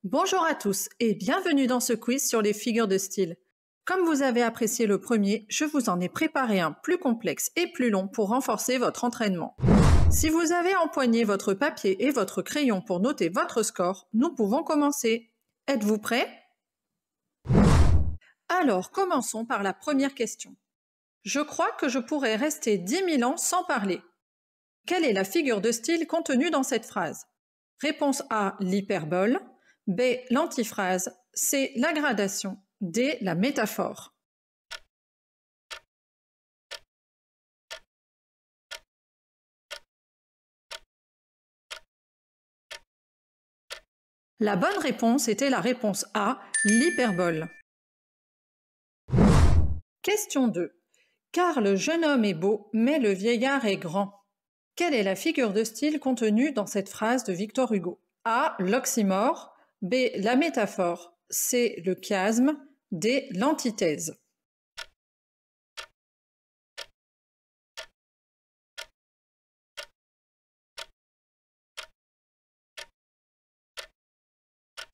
Bonjour à tous et bienvenue dans ce quiz sur les figures de style. Comme vous avez apprécié le premier, je vous en ai préparé un plus complexe et plus long pour renforcer votre entraînement. Si vous avez empoigné votre papier et votre crayon pour noter votre score, nous pouvons commencer. Êtes-vous prêts? Alors, commençons par la première question. Je crois que je pourrais rester 10 000 ans sans parler. Quelle est la figure de style contenue dans cette phrase? Réponse A, l'hyperbole. B, l'antiphrase. C, la gradation. D, la métaphore. La bonne réponse était la réponse A, l'hyperbole. Question 2. Car le jeune homme est beau, mais le vieillard est grand. Quelle est la figure de style contenue dans cette phrase de Victor Hugo? A, l'oxymore. B, la métaphore. C, le chiasme. D, l'antithèse.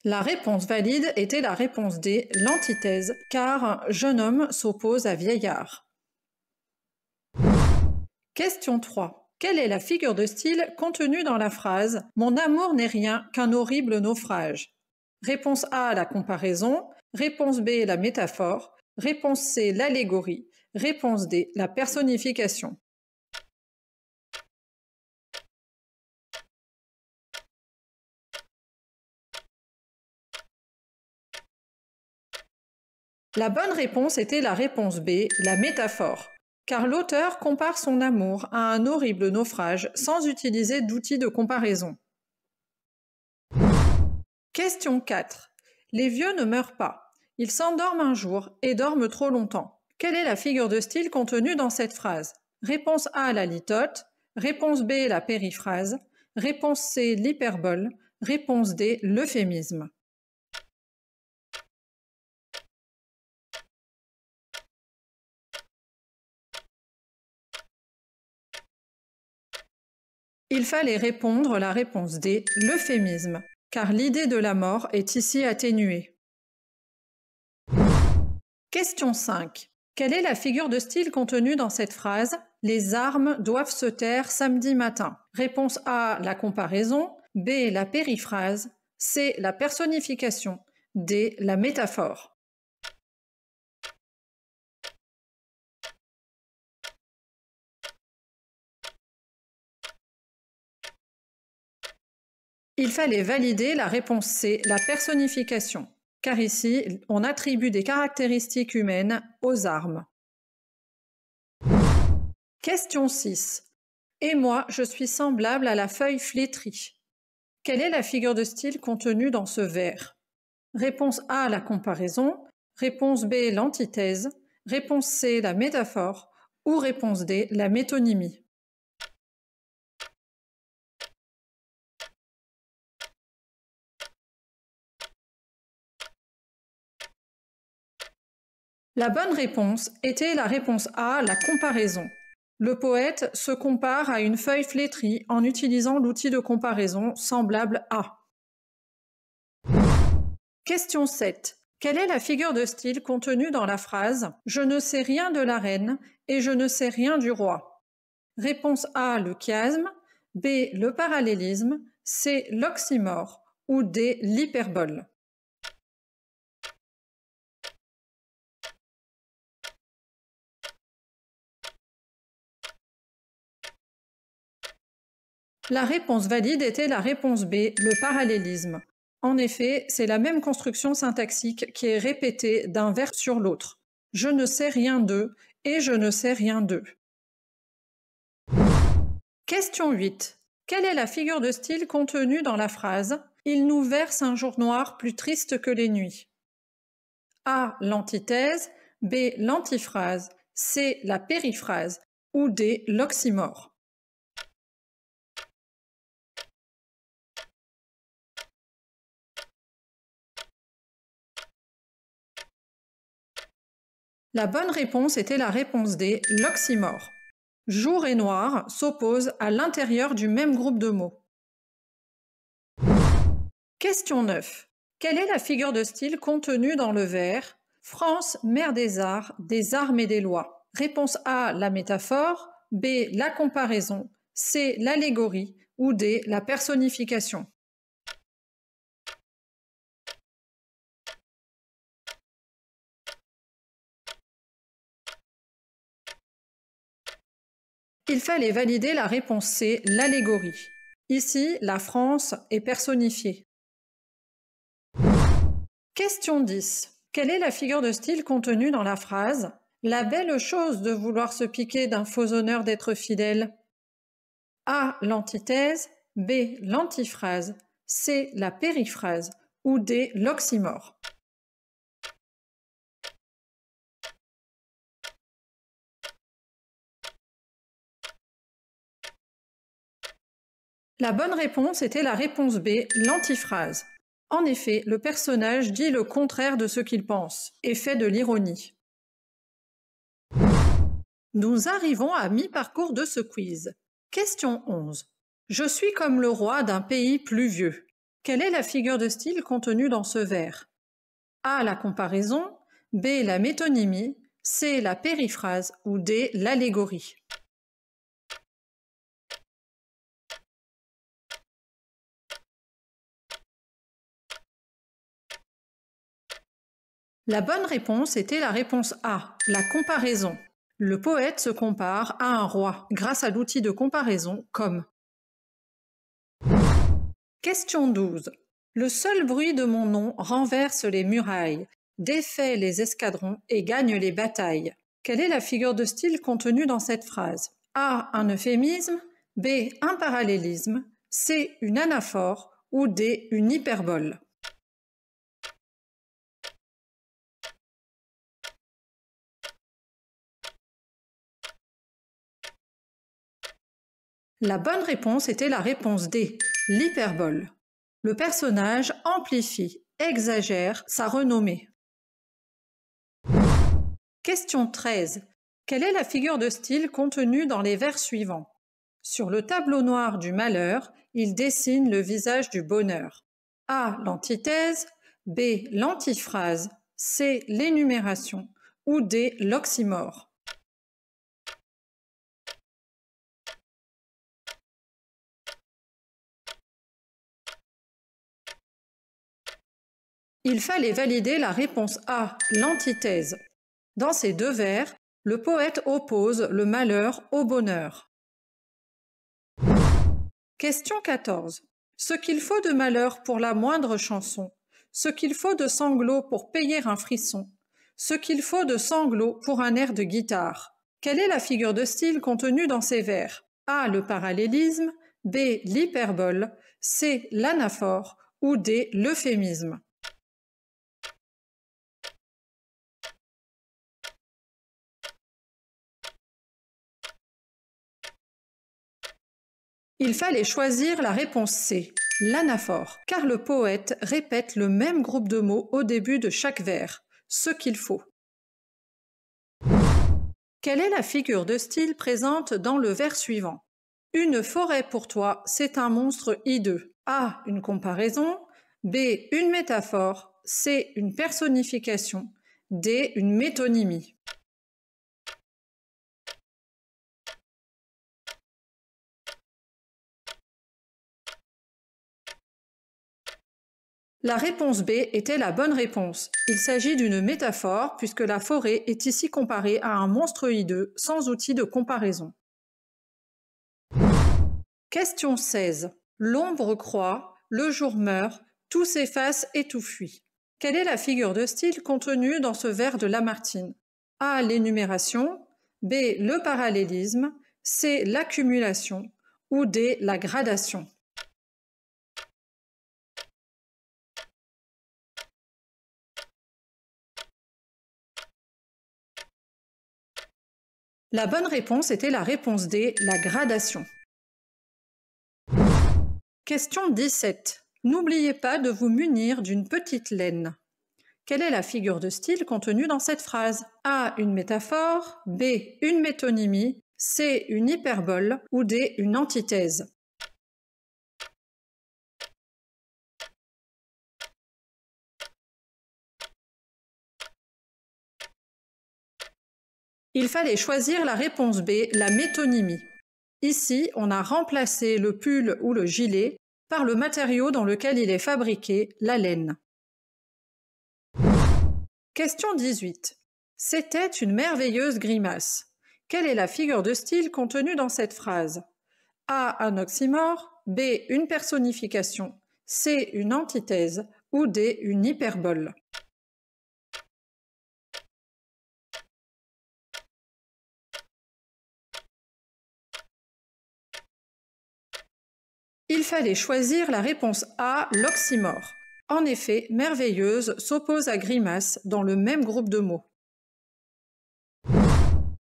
La réponse valide était la réponse D, l'antithèse, car jeune homme s'oppose à vieillard. Question 3. Quelle est la figure de style contenue dans la phrase « Mon amour n'est rien qu'un horrible naufrage » Réponse A, la comparaison. Réponse B, la métaphore. Réponse C, l'allégorie. Réponse D, la personnification. La bonne réponse était la réponse B, la métaphore, car l'auteur compare son amour à un horrible naufrage sans utiliser d'outil de comparaison. Question 4. Les vieux ne meurent pas. Ils s'endorment un jour et dorment trop longtemps. Quelle est la figure de style contenue dans cette phrase? Réponse A, la litote. Réponse B, la périphrase. Réponse C, l'hyperbole. Réponse D, l'euphémisme. Il fallait répondre la réponse D, l'euphémisme, car l'idée de la mort est ici atténuée. Question 5. Quelle est la figure de style contenue dans cette phrase « Les armes doivent se taire samedi matin » Réponse A, la comparaison. B, la périphrase. C, la personnification. D, la métaphore. Il fallait valider la réponse C, la personnification, car ici, on attribue des caractéristiques humaines aux armes. Question 6. Et moi, je suis semblable à la feuille flétrie. Quelle est la figure de style contenue dans ce vers? Réponse A, la comparaison. Réponse B, l'antithèse. Réponse C, la métaphore. Ou réponse D, la métonymie. La bonne réponse était la réponse A, la comparaison. Le poète se compare à une feuille flétrie en utilisant l'outil de comparaison semblable à. Question 7. Quelle est la figure de style contenue dans la phrase « Je ne sais rien de la reine et je ne sais rien du roi » Réponse A, le chiasme. B, le parallélisme. C, l'oxymore. Ou D, l'hyperbole. La réponse valide était la réponse B, le parallélisme. En effet, c'est la même construction syntaxique qui est répétée d'un vers sur l'autre. Je ne sais rien d'eux et je ne sais rien d'eux. Question 8. Quelle est la figure de style contenue dans la phrase « Il nous verse un jour noir plus triste que les nuits » A, l'antithèse. B, l'antiphrase. C, la périphrase. Ou D, l'oxymore. La bonne réponse était la réponse D, l'oxymore. Jour et noir s'opposent à l'intérieur du même groupe de mots. Question 9. Quelle est la figure de style contenue dans le vers « France, mère des arts et des lois » Réponse A, la métaphore, B, la comparaison, C, l'allégorie ou D, la personnification. Il fallait valider la réponse C, l'allégorie. Ici, la France est personnifiée. Question 10. Quelle est la figure de style contenue dans la phrase « La belle chose de vouloir se piquer d'un faux honneur d'être fidèle » A, l'antithèse, B, l'antiphrase, C, la périphrase ou D, l'oxymore. La bonne réponse était la réponse B, l'antiphrase. En effet, le personnage dit le contraire de ce qu'il pense et fait de l'ironie. Nous arrivons à mi-parcours de ce quiz. Question 11. Je suis comme le roi d'un pays pluvieux. Quelle est la figure de style contenue dans ce vers? A, la comparaison, B, la métonymie, C, la périphrase ou D, l'allégorie. La bonne réponse était la réponse A, la comparaison. Le poète se compare à un roi grâce à l'outil de comparaison comme. Question 12. Le seul bruit de mon nom renverse les murailles, défait les escadrons et gagne les batailles. Quelle est la figure de style contenue dans cette phrase? A, un euphémisme, B, un parallélisme, C, une anaphore ou D, une hyperbole. La bonne réponse était la réponse D, l'hyperbole. Le personnage amplifie, exagère sa renommée. Question 13. Quelle est la figure de style contenue dans les vers suivants? Sur le tableau noir du malheur, il dessine le visage du bonheur. A, l'antithèse, B, l'antiphrase, C, l'énumération ou D, l'oxymore. Il fallait valider la réponse A, l'antithèse. Dans ces deux vers, le poète oppose le malheur au bonheur. Question 14. Ce qu'il faut de malheur pour la moindre chanson, ce qu'il faut de sanglots pour payer un frisson, ce qu'il faut de sanglots pour un air de guitare. Quelle est la figure de style contenue dans ces vers? A, le parallélisme, B, l'hyperbole, C, l'anaphore ou D, l'euphémisme. Il fallait choisir la réponse C, l'anaphore, car le poète répète le même groupe de mots au début de chaque vers, ce qu'il faut. Quelle est la figure de style présente dans le vers suivant? Une forêt pour toi, c'est un monstre hideux. A, une comparaison, B, une métaphore, C, une personnification, D, une métonymie. La réponse B était la bonne réponse. Il s'agit d'une métaphore puisque la forêt est ici comparée à un monstre hideux sans outil de comparaison. Question 16. L'ombre croît, le jour meurt, tout s'efface et tout fuit. Quelle est la figure de style contenue dans ce vers de Lamartine? A, l'énumération, B, le parallélisme, C, l'accumulation ou D, la gradation. La bonne réponse était la réponse D, la gradation. Question 17. N'oubliez pas de vous munir d'une petite laine. Quelle est la figure de style contenue dans cette phrase? A, une métaphore, B, une métonymie, C, une hyperbole ou D, une antithèse. Il fallait choisir la réponse B, la métonymie. Ici, on a remplacé le pull ou le gilet par le matériau dans lequel il est fabriqué, la laine. Question 18. C'était une merveilleuse grimace. Quelle est la figure de style contenue dans cette phrase? A. Un oxymore, B. Une personnification, C. Une antithèse ou D. Une hyperbole. Il fallait choisir la réponse A, l'oxymore. En effet, merveilleuse s'oppose à grimace dans le même groupe de mots.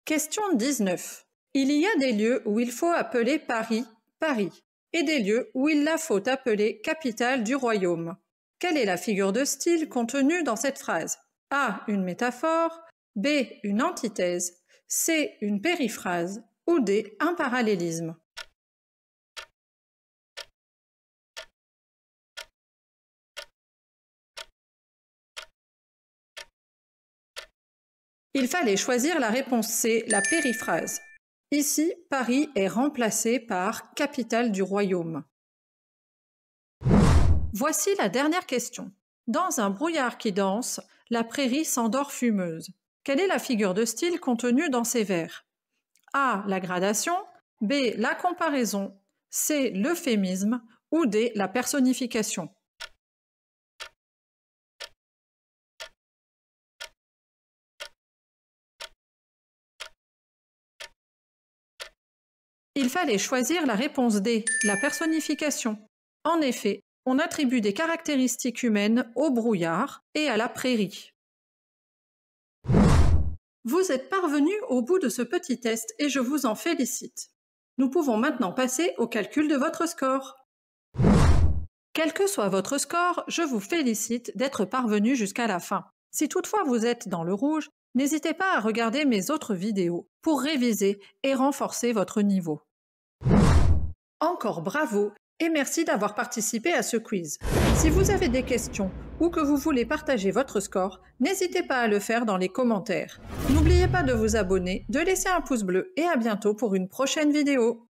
Question 19. Il y a des lieux où il faut appeler Paris, Paris, et des lieux où il la faut appeler capitale du royaume. Quelle est la figure de style contenue dans cette phrase? A. Une métaphore, B. Une antithèse, C. Une périphrase ou D. Un parallélisme. Il fallait choisir la réponse C, la périphrase. Ici, Paris est remplacé par capitale du royaume. Voici la dernière question. Dans un brouillard qui danse, la prairie s'endort fumeuse. Quelle est la figure de style contenue dans ces vers? A. La gradation, B. La comparaison, C. L'euphémisme ou D. La personnification. Il fallait choisir la réponse D, la personnification. En effet, on attribue des caractéristiques humaines au brouillard et à la prairie. Vous êtes parvenu au bout de ce petit test et je vous en félicite. Nous pouvons maintenant passer au calcul de votre score. Quel que soit votre score, je vous félicite d'être parvenu jusqu'à la fin. Si toutefois vous êtes dans le rouge, n'hésitez pas à regarder mes autres vidéos pour réviser et renforcer votre niveau. Encore bravo et merci d'avoir participé à ce quiz. Si vous avez des questions ou que vous voulez partager votre score, n'hésitez pas à le faire dans les commentaires. N'oubliez pas de vous abonner, de laisser un pouce bleu et à bientôt pour une prochaine vidéo.